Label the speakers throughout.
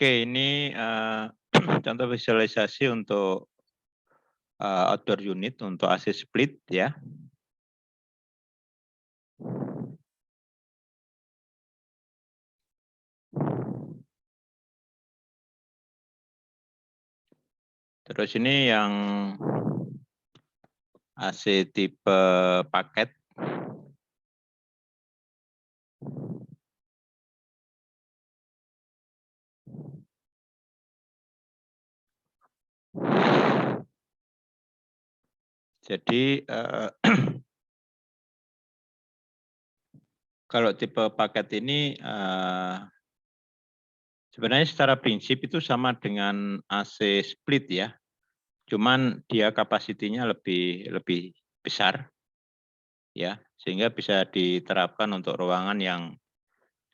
Speaker 1: Oke, ini contoh visualisasi untuk outdoor unit untuk AC split ya. Terus ini yang AC tipe paket. Jadi kalau tipe paket ini sebenarnya secara prinsip itu sama dengan AC split ya. Cuman dia kapasitinya lebih lebih besar ya, sehingga bisa diterapkan untuk ruangan yang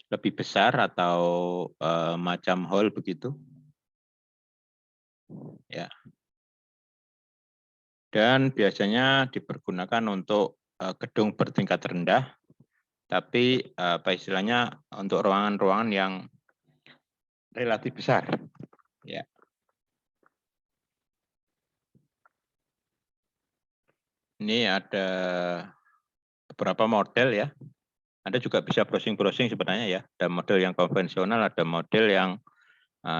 Speaker 1: lebih besar atau macam hall begitu. Ya. Dan biasanya dipergunakan untuk gedung bertingkat rendah, tapi apa istilahnya untuk ruangan-ruangan yang relatif besar. Ya. Ini ada beberapa model ya. Anda juga bisa browsing-browsing sebenarnya ya. Ada model yang konvensional, ada model yang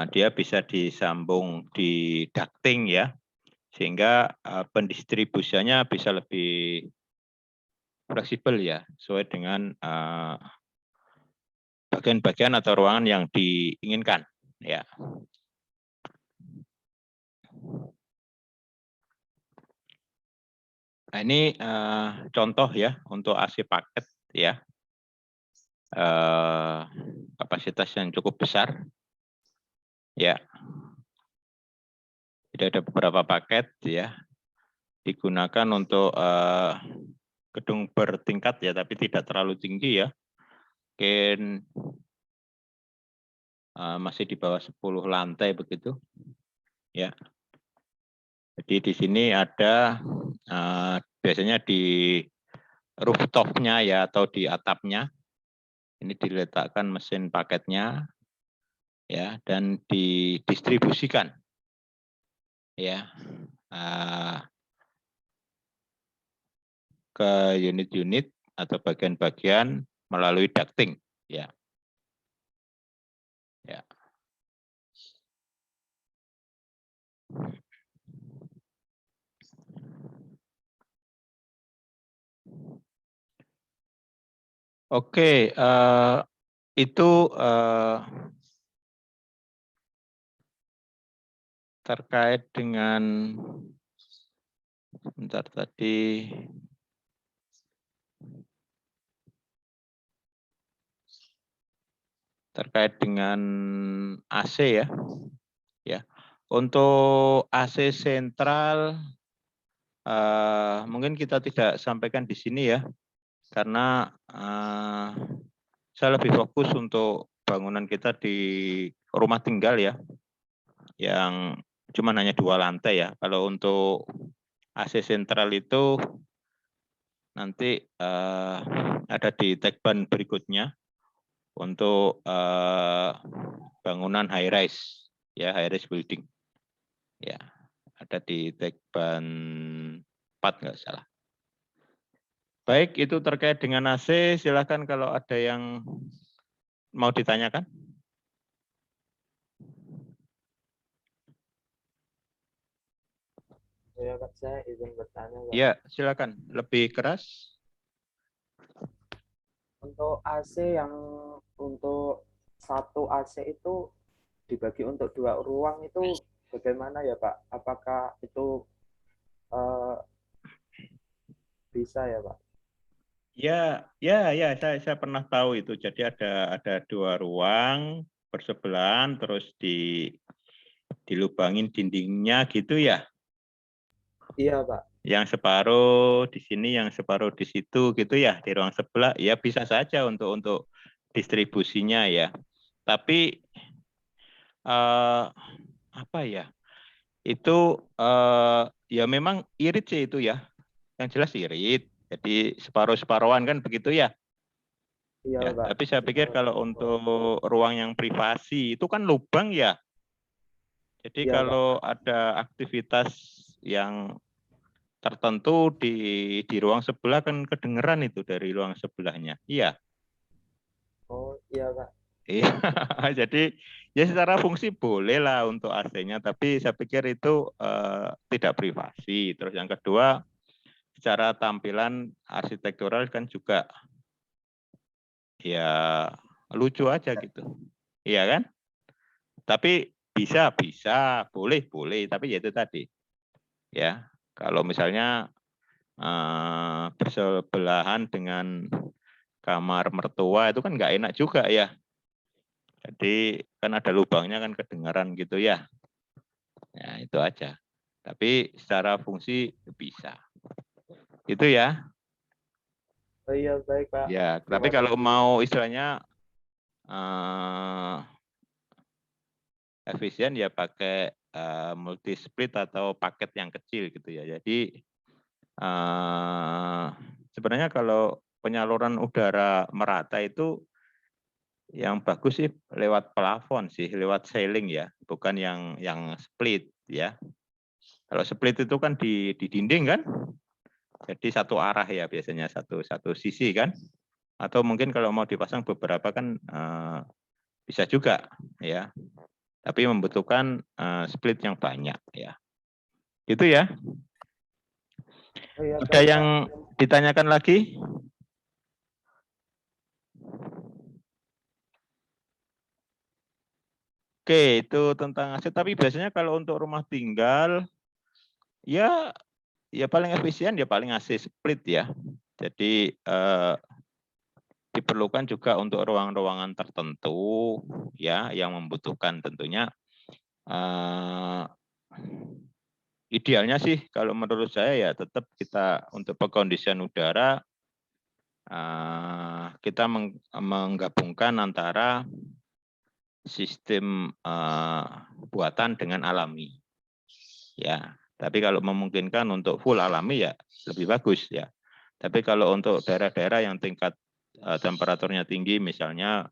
Speaker 1: dia bisa disambung di ducting ya, sehingga pendistribusiannya bisa lebih fleksibel ya, sesuai dengan bagian-bagian atau ruangan yang diinginkan. Ya. Nah, ini contoh ya untuk AC paket ya, kapasitas yang cukup besar. Ya, jadi ada beberapa paket ya, digunakan untuk gedung bertingkat ya, tapi tidak terlalu tinggi ya, mungkin masih di bawah 10 lantai begitu. Ya. Jadi di sini ada biasanya di rooftop-nya ya atau di atapnya. Ini diletakkan mesin paketnya ya dan didistribusikan ya ke unit-unit atau bagian-bagian melalui ducting ya. Ya. Oke, itu terkait dengan sebentar tadi terkait dengan AC ya. Ya. Untuk AC sentral mungkin kita tidak sampaikan di sini ya, karena saya lebih fokus untuk bangunan kita di rumah tinggal ya, yang cuma hanya 2 lantai ya. Kalau untuk AC sentral itu nanti ada di tagline berikutnya untuk bangunan high rise ya, high rise building. Ya, ada di tagline 4 nggak salah. Baik, itu terkait dengan AC, silakan kalau ada yang mau ditanyakan.
Speaker 2: Ya, Kak, saya izin bertanya, Kak.
Speaker 1: Ya, silakan. Lebih keras.
Speaker 2: Untuk AC yang untuk satu AC itu dibagi untuk 2 ruang itu bagaimana ya, Pak? Apakah itu bisa ya, Pak?
Speaker 1: Ya, saya pernah tahu itu. Jadi ada 2 ruang bersebelahan, terus dilubangin dindingnya gitu ya.
Speaker 2: Iya, Pak.
Speaker 1: Yang separuh di sini, yang separuh di situ gitu ya, di ruang sebelah. Ya bisa saja untuk distribusinya ya. Tapi apa ya? Itu ya memang irit sih itu ya. Yang jelas irit. Jadi separuh-separuhan kan begitu ya.
Speaker 2: Iya,
Speaker 1: Ya,
Speaker 2: Pak.
Speaker 1: tapi saya pikir kalau untuk ruang yang privasi itu kan lubang ya. Jadi
Speaker 2: Iya, Pak.
Speaker 1: kalau ada aktivitas yang tertentu di ruang sebelah kan kedengeran itu dari ruang sebelahnya. Iya.
Speaker 2: Oh, iya, Pak.
Speaker 1: Iya. Jadi ya secara fungsi boleh lah untuk AC-nya, tapi saya pikir itu tidak privasi. Terus yang kedua, secara tampilan arsitektural kan juga ya lucu aja gitu. Iya kan? Tapi bisa, boleh, tapi ya itu tadi. Ya, kalau misalnya bersebelahan dengan kamar mertua itu kan nggak enak juga ya. Jadi kan ada lubangnya kan kedengaran gitu ya. Ya itu aja. Tapi secara fungsi bisa. Itu ya.
Speaker 2: Oh, iya, baik, Pak.
Speaker 1: Ya, tapi
Speaker 2: Terima
Speaker 1: kalau
Speaker 2: kasih.
Speaker 1: mau istilahnya efisien ya pakai multi split atau paket yang kecil gitu ya. Jadi sebenarnya kalau penyaluran udara merata itu yang bagus sih lewat plafon sih, lewat ceiling ya, bukan yang split ya. Kalau split itu kan di dinding kan, jadi satu arah ya biasanya satu sisi kan. Atau mungkin kalau mau dipasang beberapa kan bisa juga ya. Tapi membutuhkan split yang banyak ya. Itu ya.
Speaker 2: Oh, iya,
Speaker 1: Ada
Speaker 2: baik,
Speaker 1: yang
Speaker 2: Pak.
Speaker 1: ditanyakan lagi? Oke, itu tentang aset. Tapi biasanya kalau untuk rumah tinggal, ya paling efisien ya paling AC split ya. Jadi diperlukan juga untuk ruang-ruangan tertentu ya yang membutuhkan tentunya idealnya sih kalau menurut saya ya tetap kita untuk pengkondisian udara kita menggabungkan antara sistem buatan dengan alami ya. Tapi kalau memungkinkan untuk full alami ya lebih bagus ya. Tapi kalau untuk daerah-daerah yang tingkat temperaturnya tinggi misalnya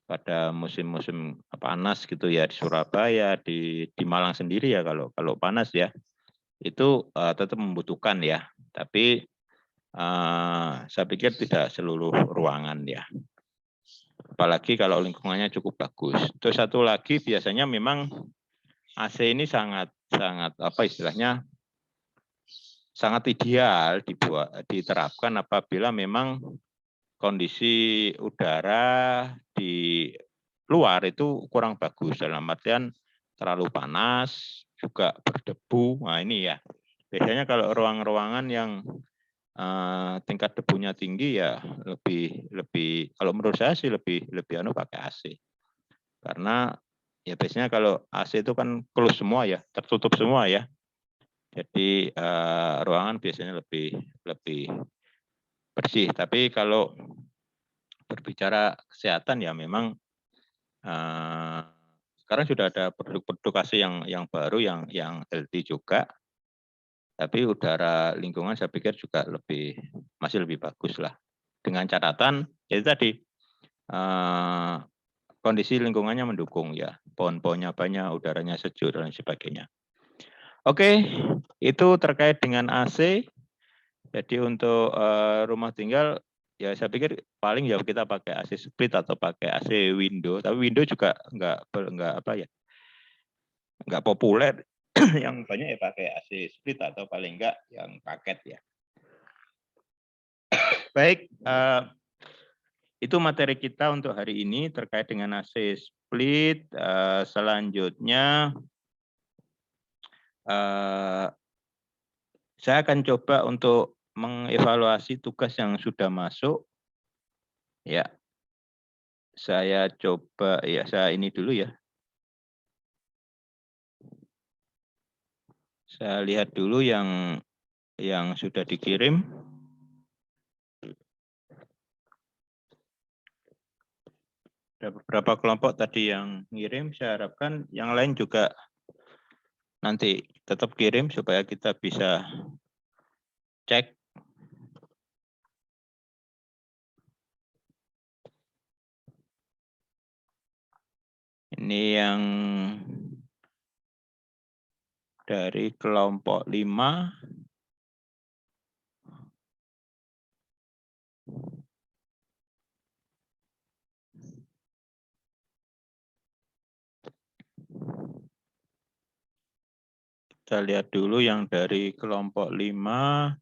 Speaker 1: pada musim-musim panas gitu ya di Surabaya, di Malang sendiri ya kalau panas ya itu tetap membutuhkan ya. Tapi saya pikir tidak seluruh ruangan ya. Apalagi kalau lingkungannya cukup bagus. Terus satu lagi biasanya memang AC ini sangat apa istilahnya sangat ideal diterapkan apabila memang kondisi udara di luar itu kurang bagus dalam artian terlalu panas juga berdebu. Nah ini ya biasanya kalau ruang-ruangan yang tingkat debunya tinggi ya lebih kalau menurut saya sih lebih pakai AC karena ya biasanya kalau AC itu kan close semua ya tertutup semua ya jadi ruangan biasanya lebih bersih. Tapi kalau berbicara kesehatan ya memang sekarang sudah ada produk-produk AC yang baru yang healthy juga. Tapi udara lingkungan saya pikir juga masih lebih bagus lah. Dengan catatan itu tadi kondisi lingkungannya mendukung ya. Pohon-pohonnya banyak, udaranya sejuk dan sebagainya. Oke, itu terkait dengan AC. Jadi untuk rumah tinggal ya saya pikir paling ya kita pakai AC split atau pakai AC window. Tapi window juga nggak apa ya, nggak populer. Yang banyak ya pakai AC split atau paling enggak yang paket ya. Baik, itu materi kita untuk hari ini terkait dengan AC split. Selanjutnya saya akan coba untuk mengevaluasi tugas yang sudah masuk. Ya, saya coba ya saya ini dulu ya. Saya lihat dulu yang sudah dikirim. Ada beberapa kelompok tadi yang ngirim, saya harapkan yang lain juga nanti tetap kirim supaya kita bisa cek Ini yang dari kelompok 5. Kita lihat dulu yang dari kelompok 5.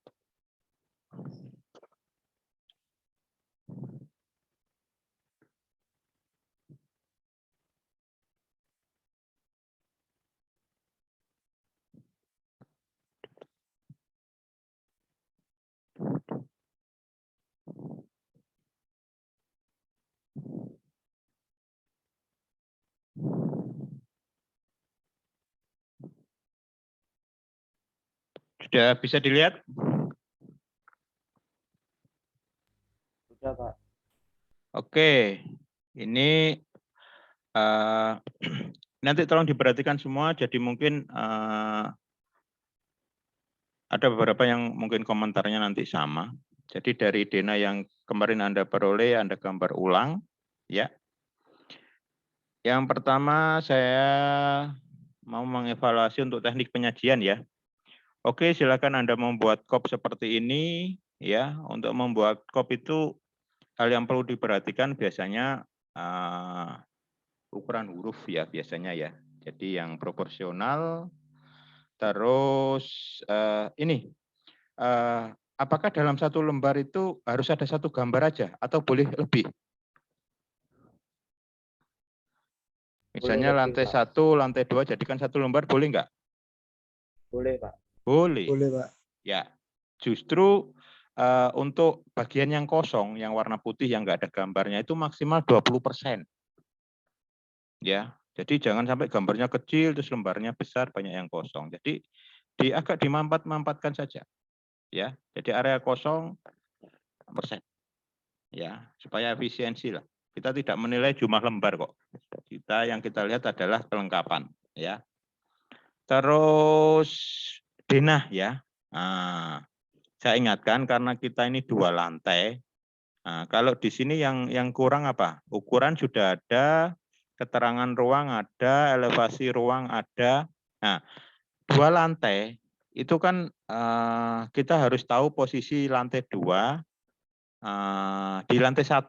Speaker 1: Sudah bisa dilihat?
Speaker 2: Sudah, Pak.
Speaker 1: Oke, ini nanti tolong diperhatikan semua. Jadi mungkin ada beberapa yang mungkin komentarnya nanti sama. Jadi dari Dena yang kemarin Anda peroleh, Anda gambar ulang, ya. Yang pertama saya mau mengevaluasi untuk teknik penyajian ya. Oke, silakan Anda membuat kop seperti ini ya. Untuk membuat kop itu hal yang perlu diperhatikan biasanya ukuran huruf ya biasanya ya. Jadi yang proporsional. Terus ini apakah dalam satu lembar itu harus ada satu gambar aja atau boleh lebih? Misalnya
Speaker 2: Boleh lebih,
Speaker 1: lantai
Speaker 2: Pak.
Speaker 1: 1, lantai 2 jadikan satu lembar boleh nggak?
Speaker 2: Boleh, Pak.
Speaker 1: Boleh.
Speaker 3: Boleh, Pak.
Speaker 1: Ya, justru untuk bagian yang kosong, yang warna putih yang nggak ada gambarnya itu maksimal 20%. Ya, jadi jangan sampai gambarnya kecil terus lembarnya besar banyak yang kosong. Jadi agak dimampat-mampatkan saja. Ya, jadi area kosong persen. Ya, supaya efisiensi lah. Kita tidak menilai jumlah lembar kok. Yang kita lihat adalah kelengkapan. Ya. Terus denah ya. Nah, saya ingatkan karena kita ini 2 lantai. Nah, kalau di sini yang kurang apa? Ukuran sudah ada, keterangan ruang ada, elevasi ruang ada. Nah, 2 lantai itu kan kita harus tahu posisi lantai 2 di lantai 1.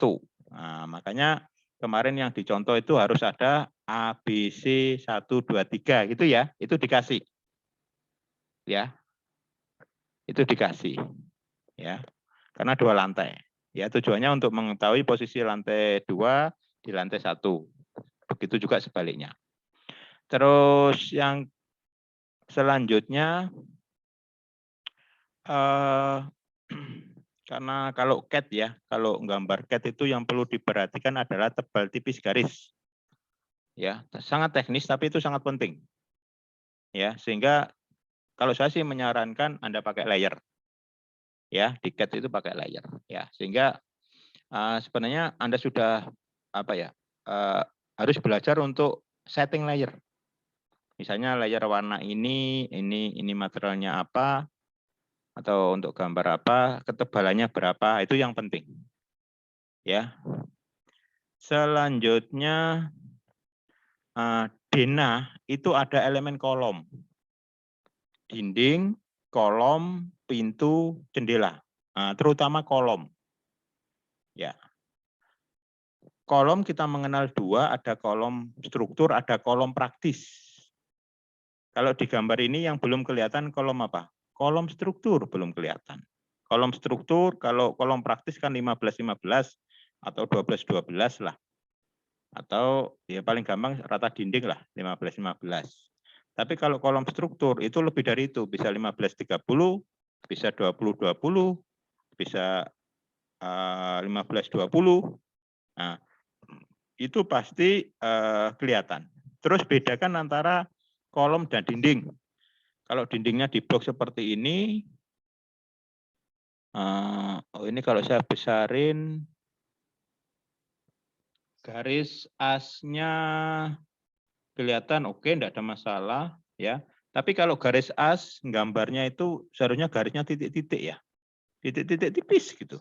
Speaker 1: Nah, makanya kemarin yang dicontoh itu harus ada A, B, C, 1, 2, 3 gitu ya. Itu dikasih. Ya. Itu dikasih. Ya. Karena 2 lantai. Ya, tujuannya untuk mengetahui posisi lantai 2 di lantai 1. Begitu juga sebaliknya. Terus yang selanjutnya karena kalau CAT ya, kalau gambar CAT itu yang perlu diperhatikan adalah tebal tipis garis. Ya, sangat teknis tapi itu sangat penting. Ya, sehingga kalau saya sih menyarankan Anda pakai layer. Ya, di CAT itu pakai layer ya. Sehingga sebenarnya Anda sudah apa ya? Harus belajar untuk setting layer. Misalnya layer warna ini materialnya apa, atau untuk gambar apa, ketebalannya berapa, itu yang penting. Ya. Selanjutnya denah itu ada elemen kolom. Dinding, kolom, pintu, jendela. Terutama kolom. Ya. Kolom kita mengenal 2, ada kolom struktur, ada kolom praktis. Kalau di gambar ini yang belum kelihatan kolom apa? Kolom struktur belum kelihatan. Kolom struktur, kalau kolom praktis kan 15-15 atau 12-12 lah. Atau ya paling gampang rata dinding lah, 15-15. Tapi kalau kolom struktur itu lebih dari itu, bisa 15-30, bisa 20-20, bisa 15-20. Nah, itu pasti kelihatan. Terus bedakan antara kolom dan dinding. Kalau dindingnya diblok seperti ini, ini kalau saya besarin, garis asnya kelihatan oke, enggak ada masalah ya. Tapi kalau garis as gambarnya itu seharusnya garisnya titik-titik ya. Titik-titik tipis gitu.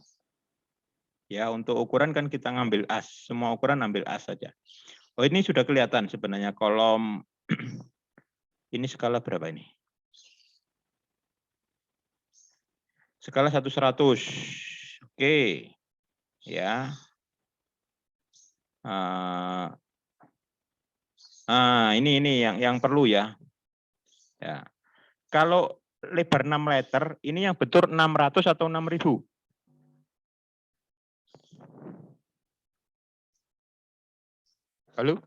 Speaker 1: Ya, untuk ukuran kan kita ngambil as, semua ukuran ambil as saja. Oh, ini sudah kelihatan sebenarnya kolom ini skala berapa ini? Skala 1/100. Oke. Ya. Ini yang perlu ya. Ya. Kalau lebar 6 meter, ini yang betul 600 atau 6.000? Halo?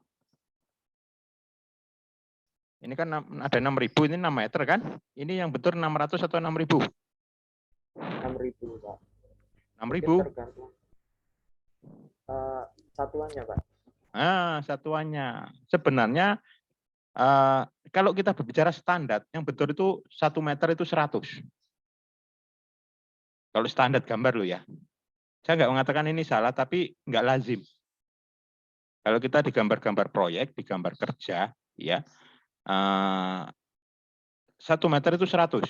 Speaker 1: Ini kan ada 6.000, ini 6 meter kan? Ini yang betul 600 atau 6.000?
Speaker 2: 6.000, Pak.
Speaker 1: 6.000?
Speaker 2: Tergantung satuannya, Pak.
Speaker 1: Satuannya. Sebenarnya kalau kita berbicara standar, yang betul itu 1 meter itu 100. Kalau standar gambar lo ya. Saya nggak mengatakan ini salah, tapi nggak lazim. Kalau kita di gambar-gambar proyek, di gambar kerja, ya 1 meter itu 100.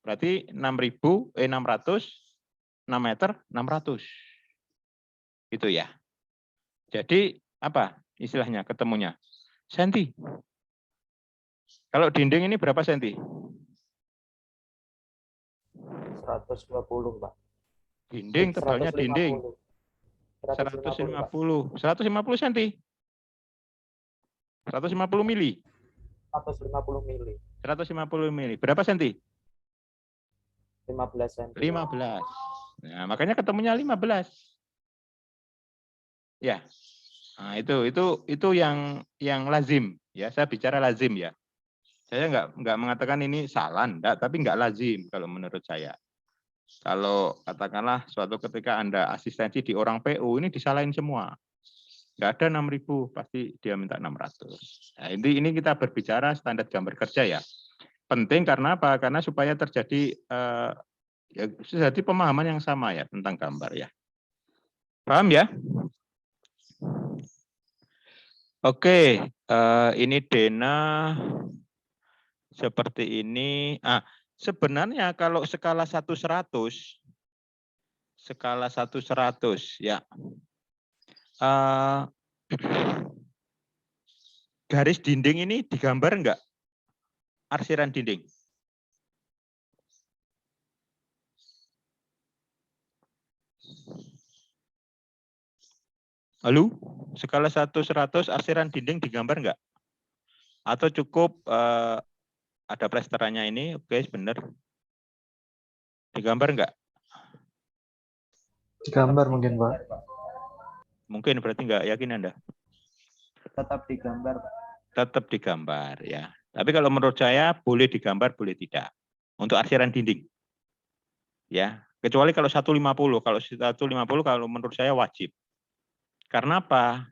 Speaker 1: Berarti 600, 6 meter 600. Itu ya. Jadi apa istilahnya ketemunya? Senti. Kalau dinding ini berapa senti?
Speaker 2: 120, Pak.
Speaker 1: Dinding, tebalnya
Speaker 2: 150.
Speaker 1: dinding. 150. 150 senti. 150 mili.
Speaker 2: 150 mili.
Speaker 1: 150 mili. Berapa senti?
Speaker 2: 15 cm.
Speaker 1: 15. Nah, makanya ketemunya 15. Ya. Nah, itu yang lazim ya. Saya bicara lazim ya. Saya nggak mengatakan ini salah, enggak, tapi nggak lazim kalau menurut saya. Kalau katakanlah suatu ketika Anda asistensi di orang PU, ini disalahin semua. Nggak ada 6.000, pasti dia minta 600. Nah, ini kita berbicara standar gambar kerja ya. Penting karena apa? Karena supaya terjadi pemahaman yang sama ya tentang gambar ya. Paham ya? Oke, ini Dena seperti ini. Sebenarnya kalau skala 1/100, skala 1/100 ya. Garis dinding ini digambar enggak? Arsiran dinding. Halo? Skala 1/100 arsiran dinding digambar enggak? Atau cukup ada plesterannya ini? Oke, benar. Digambar enggak?
Speaker 2: Digambar mungkin, Pak.
Speaker 1: Mungkin berarti enggak yakin Anda?
Speaker 2: Tetap digambar, Pak.
Speaker 1: Tetap digambar ya. Tapi kalau menurut saya boleh digambar, boleh tidak. Untuk arsiran dinding. Ya, kecuali kalau 150. Kalau 150 kalau menurut saya wajib. Karena apa?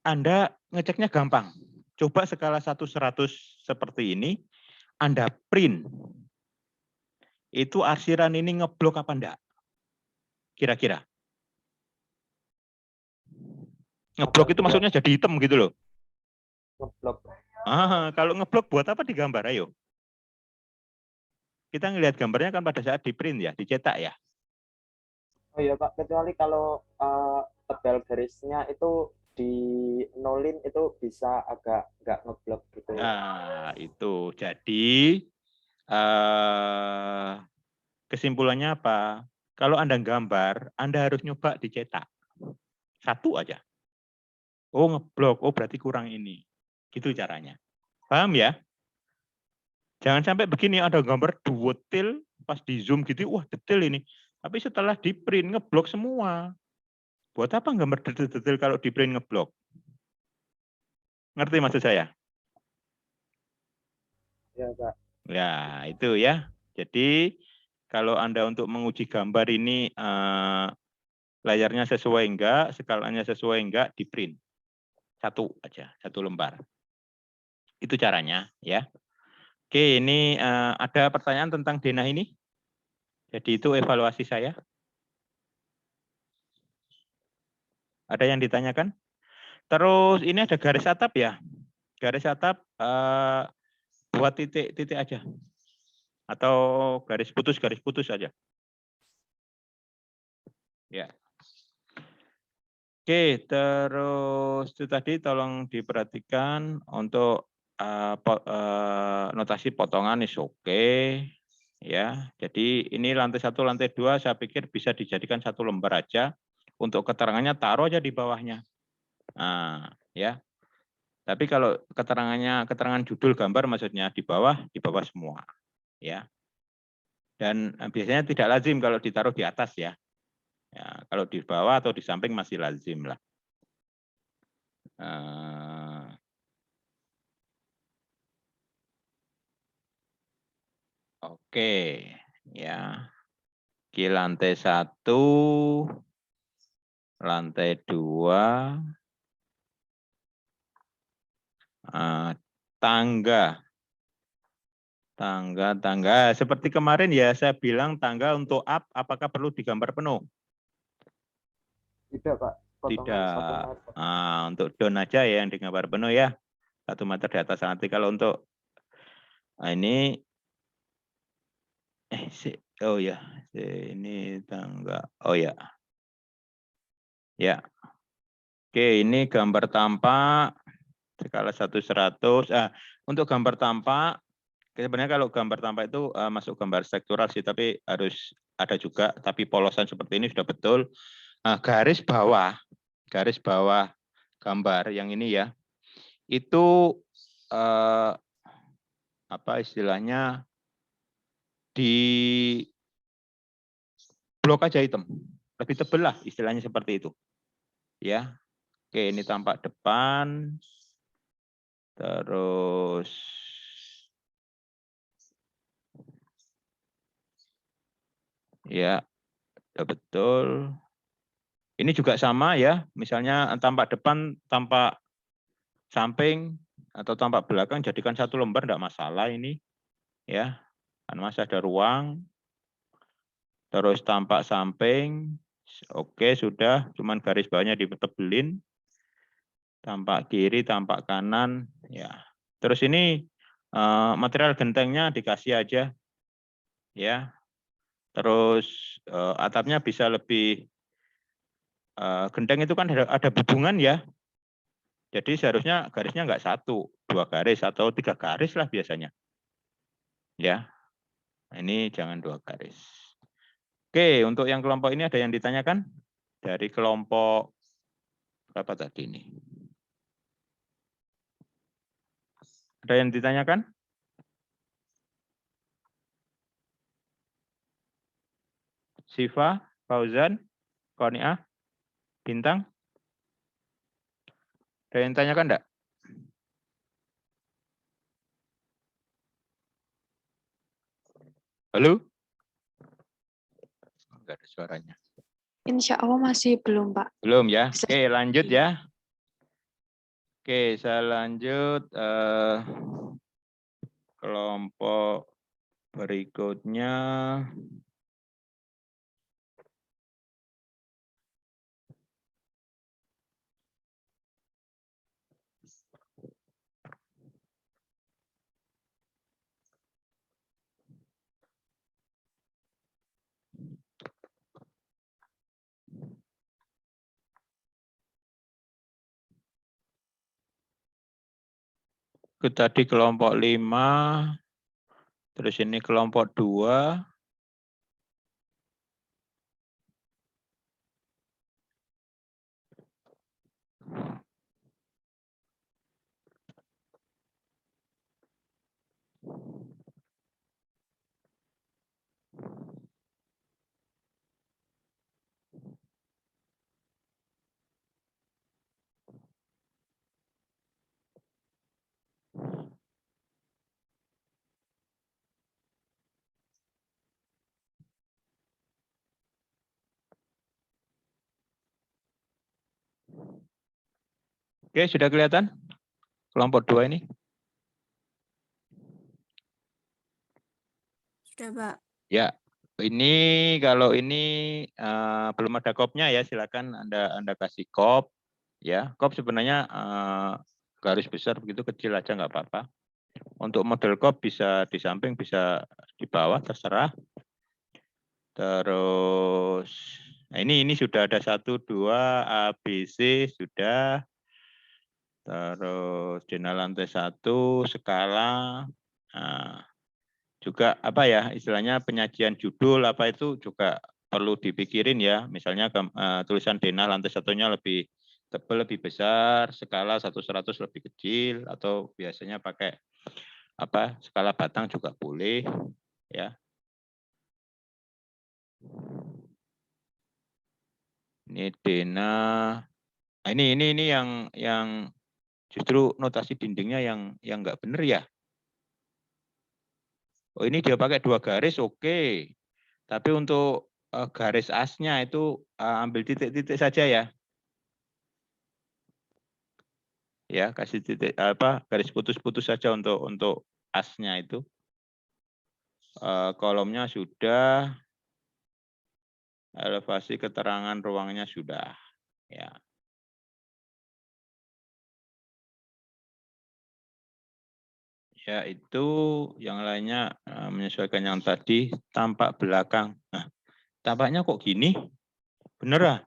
Speaker 1: Anda ngeceknya gampang. Coba skala 1/100 seperti ini, Anda print. Itu arsiran ini ngeblok apa enggak? Kira-kira. Ngeblok itu maksudnya jadi hitam gitu loh.
Speaker 2: Ngeblok.
Speaker 1: Kalau ngeblok buat apa digambar? Ayo. Kita ngelihat gambarnya kan pada saat di print ya, dicetak ya.
Speaker 2: Oh iya, Pak, kecuali kalau tebal garisnya itu di nolin itu bisa agak nggak ngeblok gitu.
Speaker 1: Nah, itu. Jadi kesimpulannya apa? Kalau Anda gambar, Anda harus nyoba dicetak. Satu aja. Oh, ngeblok. Oh, berarti kurang ini. Gitu caranya. Paham ya? Jangan sampai begini, ada gambar detail, pas di zoom gitu, wah detail ini. Tapi setelah di print, ngeblok semua. Buat apa gambar detail kalau di print ngeblok? Ngerti maksud saya?
Speaker 2: Ya, Pak.
Speaker 1: Ya, itu ya. Jadi, kalau Anda untuk menguji gambar ini, layarnya sesuai enggak, skalanya sesuai enggak, di print. Satu aja, satu lembar. Itu caranya ya. Oke, ini ada pertanyaan tentang denah ini. Jadi itu evaluasi saya. Ada yang ditanyakan? Terus ini ada garis atap ya. Garis atap buat titik-titik aja. Atau garis putus aja. Ya. Oke, terus itu tadi tolong diperhatikan untuk notasi potongan is oke. Ya, jadi ini lantai 1, lantai 2 saya pikir bisa dijadikan satu lembar aja. Untuk keterangannya taruh aja di bawahnya. Nah, ya. Tapi kalau keterangan judul gambar maksudnya di bawah semua, ya. Dan biasanya tidak lazim kalau ditaruh di atas ya. Ya, kalau di bawah atau di samping masih lazim lah. Oke, ya. Di lantai 1, lantai 2, tangga. Tangga. Seperti kemarin ya saya bilang tangga untuk up, apakah perlu digambar penuh?
Speaker 2: Tidak, Pak. Potongan 1
Speaker 1: Tidak.
Speaker 2: meter.
Speaker 1: Untuk down aja ya yang digambar penuh ya. 1 meter di atas. Nanti kalau untuk ini oh ya, ini tangga. Oh ya. Ya. Oke, ini gambar tampak skala 1/100. Untuk gambar tampak sebenarnya kalau gambar tampak itu masuk gambar struktural sih, tapi harus ada juga, tapi polosan seperti ini sudah betul. Garis bawah gambar yang ini ya, itu apa istilahnya di blok aja hitam, lebih tebel lah istilahnya seperti itu. Ya, oke ini tampak depan, terus ya, udah betul. Ini juga sama ya, misalnya tampak depan, tampak samping, atau tampak belakang, jadikan satu lembar, enggak masalah ini. Ya, kan masih ada ruang. Terus tampak samping, oke sudah, cuman garis bawahnya ditebelin. Tampak kiri, tampak kanan, ya. Terus ini material gentengnya dikasih aja, ya. Terus atapnya bisa lebih genteng itu kan ada hubungan ya. Jadi seharusnya garisnya enggak 1, 2 garis atau 3 garis lah biasanya. Ya, ini jangan 2 garis. Oke, untuk yang kelompok ini ada yang ditanyakan? Dari kelompok berapa tadi ini? Ada yang ditanyakan? Siva, Fauzan, Kornia, Bintang? Ada yang ditanyakan enggak? Halo? Enggak ada suaranya.
Speaker 3: Insya Allah masih belum, Pak.
Speaker 1: Belum ya? Oke, lanjut ya. Oke, saya lanjut. Kelompok berikutnya. Itu tadi kelompok 5, terus ini kelompok 2. Oke, sudah kelihatan? Kelompok 2 ini?
Speaker 3: Sudah, Pak.
Speaker 1: Ya, ini kalau ini belum ada kopnya ya, silakan Anda kasih kop. Ya, kop sebenarnya garis besar begitu kecil aja nggak apa-apa. Untuk model kop bisa di samping, bisa di bawah, terserah. Terus Nah, ini sudah ada 1, 2, A, B, C sudah. Terus dena lantai 1, skala. Nah, juga apa ya istilahnya penyajian judul apa itu juga perlu dipikirin ya. Misalnya tulisan dena lantai 1-nya lebih tebal, lebih besar, skala 1/100 lebih kecil, atau biasanya pakai apa skala batang juga boleh ya. Ini dena. Nah, ini yang justru notasi dindingnya yang nggak benar ya. Oh, ini dia pakai 2 garis, oke. Tapi untuk garis asnya itu ambil titik-titik saja ya. Ya, kasih titik apa garis putus-putus saja untuk asnya itu. Kolomnya sudah, elevasi keterangan ruangnya sudah. Ya. Ya, itu yang lainnya menyesuaikan yang tadi, tampak belakang. Nah, tampaknya kok gini? Bener ah?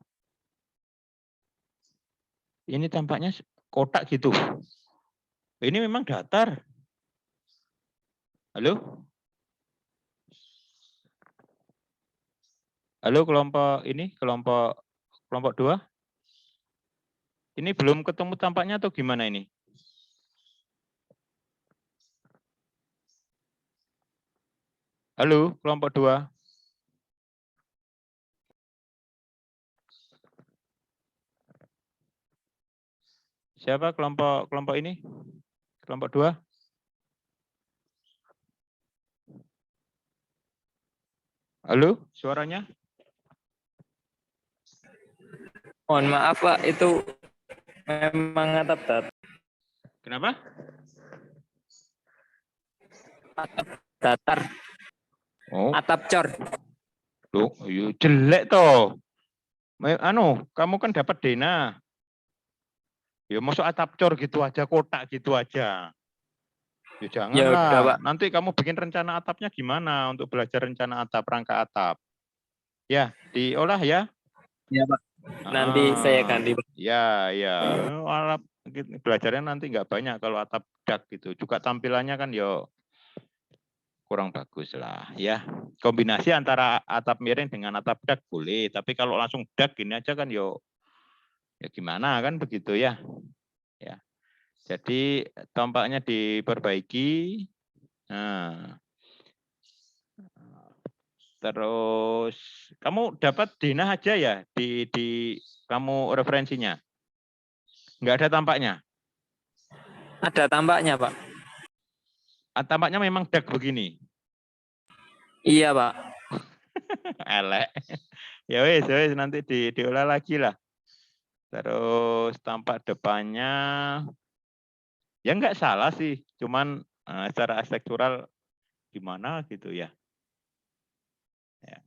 Speaker 1: Ini tampaknya kotak gitu. Ini memang datar. Halo? Halo kelompok ini, kelompok 2. Ini belum ketemu tampaknya atau gimana ini? Halo kelompok 2. Siapa kelompok ini? Kelompok 2? Halo, suaranya?
Speaker 4: Mohon maaf Pak, itu memang atap
Speaker 1: Kenapa?
Speaker 4: datar,
Speaker 1: Oh,
Speaker 4: atap cor.
Speaker 1: loh, jelek toh. Kamu kan dapat dena. Ya masuk atap cor gitu aja, kotak gitu aja. Ya
Speaker 4: Ya udah
Speaker 1: janganlah.
Speaker 4: Pak,
Speaker 1: Nanti kamu bikin rencana atapnya gimana untuk belajar rencana atap, rangka atap. Ya, diolah ya.
Speaker 4: ya Pak. Nanti saya
Speaker 1: Ah,
Speaker 4: ganti Pak.
Speaker 1: ya, ya. Alat belajarnya nanti nggak banyak kalau atap dak gitu. Juga tampilannya kan yo kurang bagus lah ya. Kombinasi antara atap miring dengan atap dak boleh, tapi kalau langsung dak gini aja kan yo ya gimana kan begitu ya. Ya. Jadi tampaknya diperbaiki. Nah, terus kamu dapat denah aja ya di kamu referensinya. Nggak ada tampaknya.
Speaker 4: Ada tampaknya Pak.
Speaker 1: Tampaknya memang dak begini.
Speaker 4: Iya Pak.
Speaker 1: Elek. Ya wes nanti diolah lagi lah. Terus tampak depannya ya nggak salah sih, cuman secara arsitektural gimana gitu ya. Ya.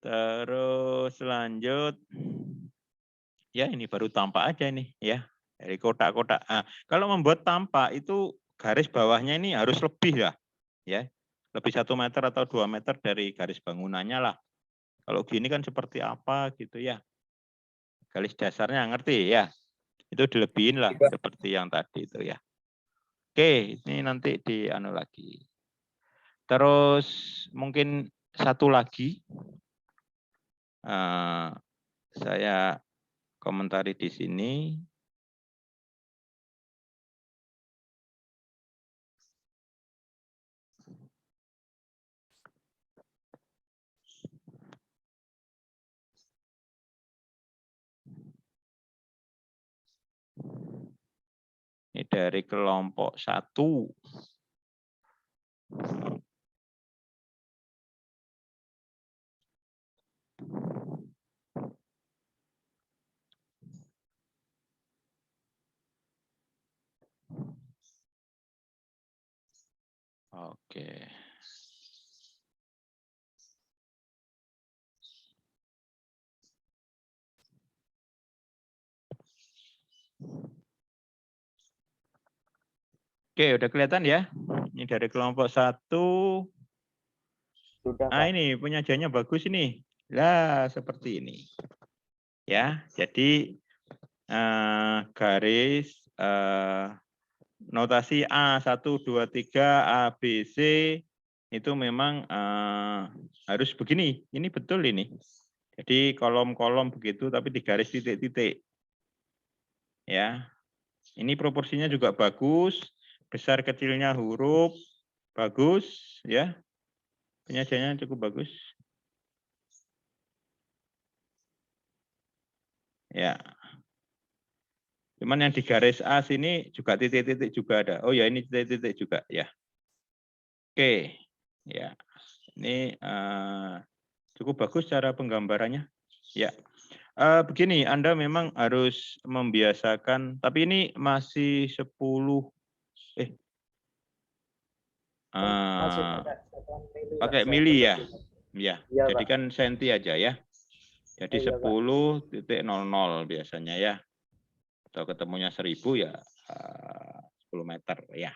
Speaker 1: Terus lanjut, ya ini baru tampak aja ini ya dari kotak-kotak. Kalau membuat tampak itu garis bawahnya ini harus lebih ya, lebih 1 meter atau 2 meter dari garis bangunannya lah. Kalau gini kan seperti apa gitu ya. Garis dasarnya ngerti ya. Itu dilebihin lah seperti yang tadi itu ya. Oke, ini nanti anu lagi. Terus mungkin satu lagi saya komentari di sini. Ini dari kelompok 1. Oke. Oke, udah kelihatan ya? Ini dari kelompok 1.
Speaker 2: Sudah,
Speaker 1: Ah,
Speaker 2: Pak.
Speaker 1: ini penyajiannya bagus ini. Lah, seperti ini. Ya, jadi garis notasi A1, 2, 3, A, B, C itu memang harus begini. Ini betul ini. Jadi kolom-kolom begitu tapi di garis titik-titik. Ya. Ini proporsinya juga bagus, besar kecilnya huruf bagus ya. Penyajiannya cukup bagus. Ya. Cuman yang di garis A sini juga titik-titik juga ada. Oh ya, ini titik-titik juga ya. Oke. Ya. Ini cukup bagus cara penggambarannya. Ya. Begini, Anda memang harus membiasakan, tapi ini masih 10
Speaker 2: Masih pakai
Speaker 1: pakai
Speaker 2: Mas, saya
Speaker 1: mili ya.
Speaker 2: perhatikan.
Speaker 1: Ya,
Speaker 2: Iya,
Speaker 1: jadi
Speaker 2: Pak.
Speaker 1: kan senti aja ya. Jadi
Speaker 2: Oh, iya, Pak.
Speaker 1: 10.00 biasanya ya. Atau ketemunya 1000 ya 10 meter ya.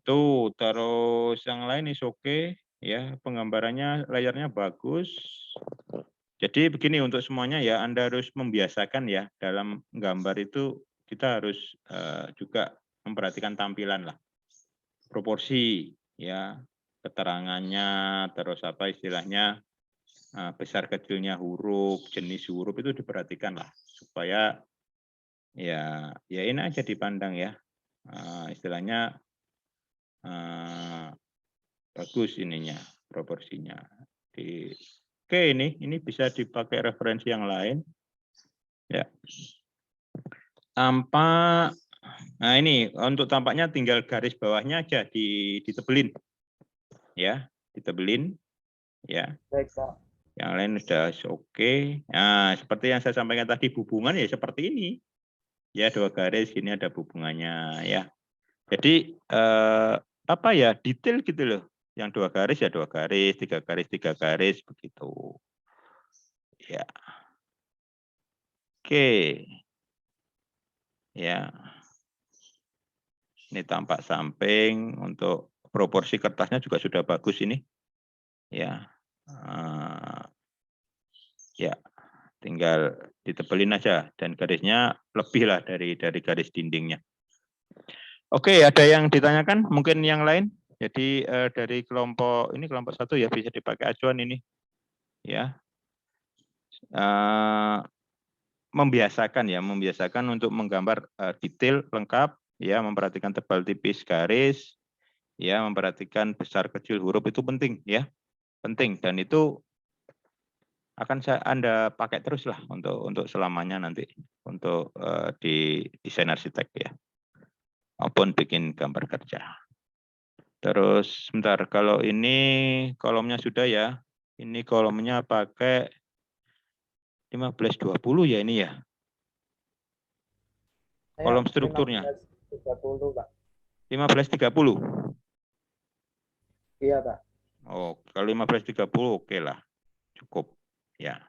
Speaker 1: Tuh, terus yang lain is oke ya, penggambarannya layarnya bagus. Jadi begini untuk semuanya ya, Anda harus membiasakan ya dalam gambar itu kita harus juga memperhatikan tampilan lah. Proporsi ya, keterangannya, terus apa istilahnya, besar kecilnya huruf, jenis huruf itu diperhatikan lah supaya ya ini aja dipandang ya, istilahnya bagus ininya proporsinya. Oke, ini bisa dipakai referensi yang lain ya. Tampak, nah ini untuk tampaknya tinggal garis bawahnya aja ditebelin ya, ditebelin ya.
Speaker 2: Baik, Pak.
Speaker 1: Yang lain sudah oke. Nah, seperti yang saya sampaikan tadi, hubungan ya seperti ini. Ya, 2 garis, ini ada hubungannya ya. Jadi apa ya, detail gitu loh. Yang 2 garis ya 2 garis, 3 garis, 3 garis begitu. Ya. Oke. Ya. Ini tampak samping, untuk proporsi kertasnya juga sudah bagus ini. Ya. Ya. Tinggal ditebelin aja dan garisnya lebih lah dari garis dindingnya. Oke, ada yang ditanyakan? Mungkin yang lain? Jadi dari kelompok ini kelompok 1 ya bisa dipakai acuan ini. Ya. Membiasakan untuk menggambar detail lengkap ya, memperhatikan tebal tipis garis ya, memperhatikan besar kecil huruf itu penting ya. Penting dan itu akan Anda pakai terus lah untuk selamanya nanti untuk di desain arsitek ya. Maupun bikin gambar kerja. Terus sebentar, kalau ini kolomnya sudah ya. Ini kolomnya pakai 1520 ya ini ya. Kolom strukturnya.
Speaker 2: 1530, Pak.
Speaker 1: 1530.
Speaker 2: Iya, Pak.
Speaker 1: Oh, kalau 1530 oke lah. Cukup. Ya.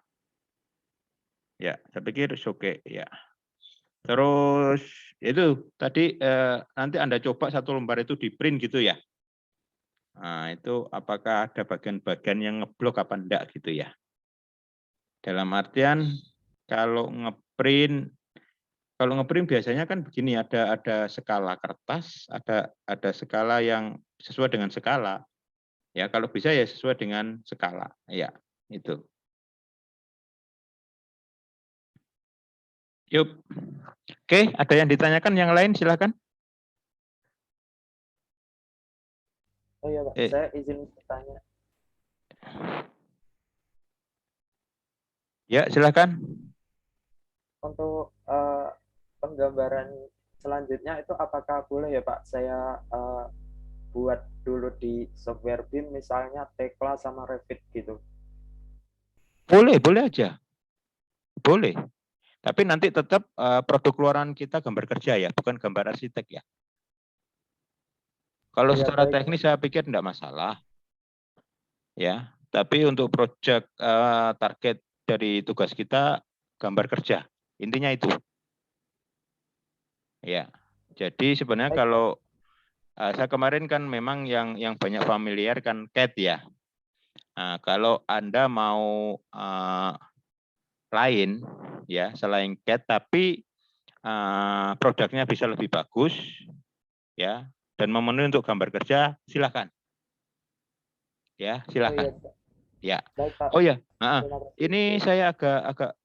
Speaker 1: Ya, saya pikir oke ya. Terus itu tadi nanti Anda coba 1 lembar itu di print gitu ya. Nah, itu apakah ada bagian-bagian yang ngeblok apa enggak gitu ya. Dalam artian kalau ngeprint biasanya kan begini, ada skala kertas, ada skala yang sesuai dengan skala. Ya, kalau bisa ya sesuai dengan skala. Ya, itu. Yuk. Oke, ada yang ditanyakan yang lain silakan.
Speaker 2: Oh iya, Pak. Saya izin bertanya.
Speaker 1: Ya, silakan.
Speaker 2: Untuk penggambaran selanjutnya itu apakah boleh ya, Pak? Saya buat dulu di software BIM misalnya Tekla sama Revit gitu.
Speaker 1: Boleh aja. Boleh. Tapi nanti tetap produk keluaran kita gambar kerja ya, bukan gambar arsitek ya. Kalau
Speaker 2: Ya,
Speaker 1: secara
Speaker 2: baik.
Speaker 1: teknis saya pikir tidak masalah. Ya, tapi untuk proyek target dari tugas kita gambar kerja. Intinya itu. Ya. Jadi sebenarnya
Speaker 2: Baik,
Speaker 1: kalau saya kemarin kan memang yang banyak familiar kan CAD ya. Nah, kalau Anda mau lain ya selain CAT tapi produknya bisa lebih bagus ya dan memenuhi untuk gambar kerja, silakan. Ya, silakan.
Speaker 2: Pak.
Speaker 1: Ya.
Speaker 2: Baik, Pak.
Speaker 1: Oh ya,
Speaker 2: Terima kasih.
Speaker 1: ini saya agak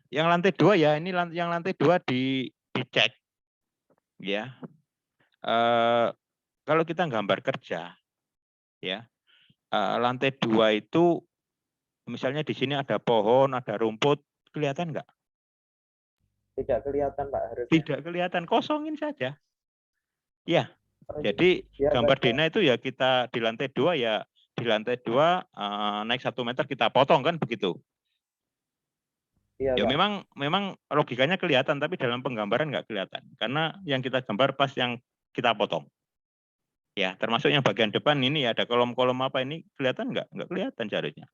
Speaker 1: yang lantai 2 ya, ini yang lantai 2 dicek ya. Kalau kita gambar kerja ya, lantai 2 itu misalnya di sini ada pohon, ada rumput, kelihatan nggak?
Speaker 2: Tidak kelihatan, Pak, harusnya.
Speaker 1: Tidak kelihatan, kosongin saja. Ya,
Speaker 2: Oh,
Speaker 1: jadi
Speaker 2: ya,
Speaker 1: gambar
Speaker 2: baik, Pak.
Speaker 1: Dena itu ya kita di lantai 2 ya, di lantai 2 naik 1 meter kita potong kan begitu.
Speaker 2: Iya,
Speaker 1: Ya
Speaker 2: Pak.
Speaker 1: memang logikanya kelihatan tapi dalam penggambaran nggak kelihatan karena yang kita gambar pas yang kita potong. Ya, termasuk yang bagian depan ini ada kolom-kolom apa ini kelihatan nggak? Nggak kelihatan seharusnya.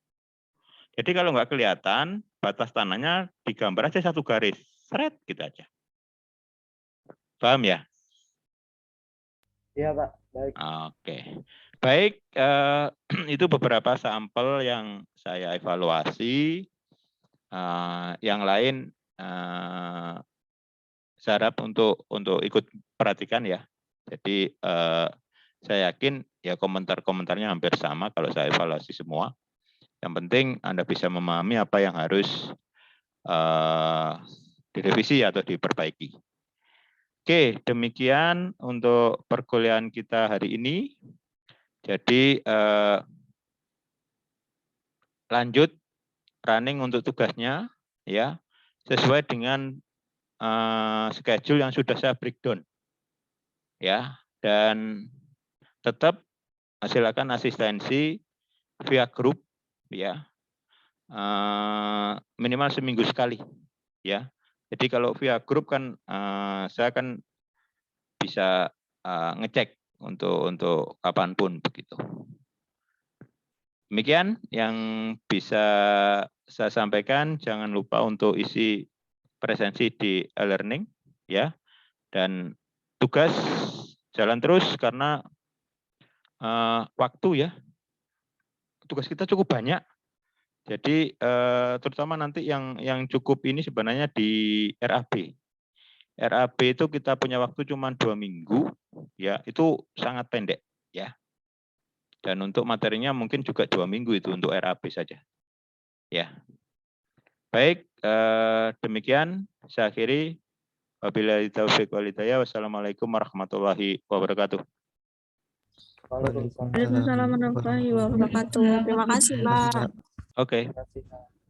Speaker 1: Jadi kalau nggak kelihatan batas tanahnya digambar aja 1 garis, seret gitu aja. Paham ya?
Speaker 2: Iya, Pak. Baik.
Speaker 1: Oke. Baik, itu beberapa sampel yang saya evaluasi. Yang lain saya harap untuk ikut perhatikan ya. Jadi saya yakin ya komentar-komentarnya hampir sama kalau saya evaluasi semua. Yang penting Anda bisa memahami apa yang harus direvisi atau diperbaiki. Oke, demikian untuk perkuliahan kita hari ini. Jadi lanjut running untuk tugasnya ya sesuai dengan schedule yang sudah saya breakdown ya, dan tetap silakan asistensi via grup ya, minimal seminggu sekali ya. Jadi kalau via grup kan saya kan bisa ngecek untuk kapanpun begitu. Demikian yang bisa saya sampaikan. Jangan lupa untuk isi presensi di e-learning ya, dan tugas jalan terus karena waktu ya, tugas kita cukup banyak. Jadi terutama nanti yang cukup ini sebenarnya di RAB. RAB itu kita punya waktu cuma 2 minggu ya, itu sangat pendek ya. Dan untuk materinya mungkin juga 2 minggu itu untuk RAB saja ya. Baik, demikian saya akhiri. Wabillahi taufiq wal hidayah. Wassalamualaikum warahmatullahi wabarakatuh.
Speaker 2: Waalaikumsalam.
Speaker 5: Waalaikumsalam warahmatullahi wabarakatuh. Terima kasih, Pak.
Speaker 1: Oke.
Speaker 2: Terima kasih, Pak.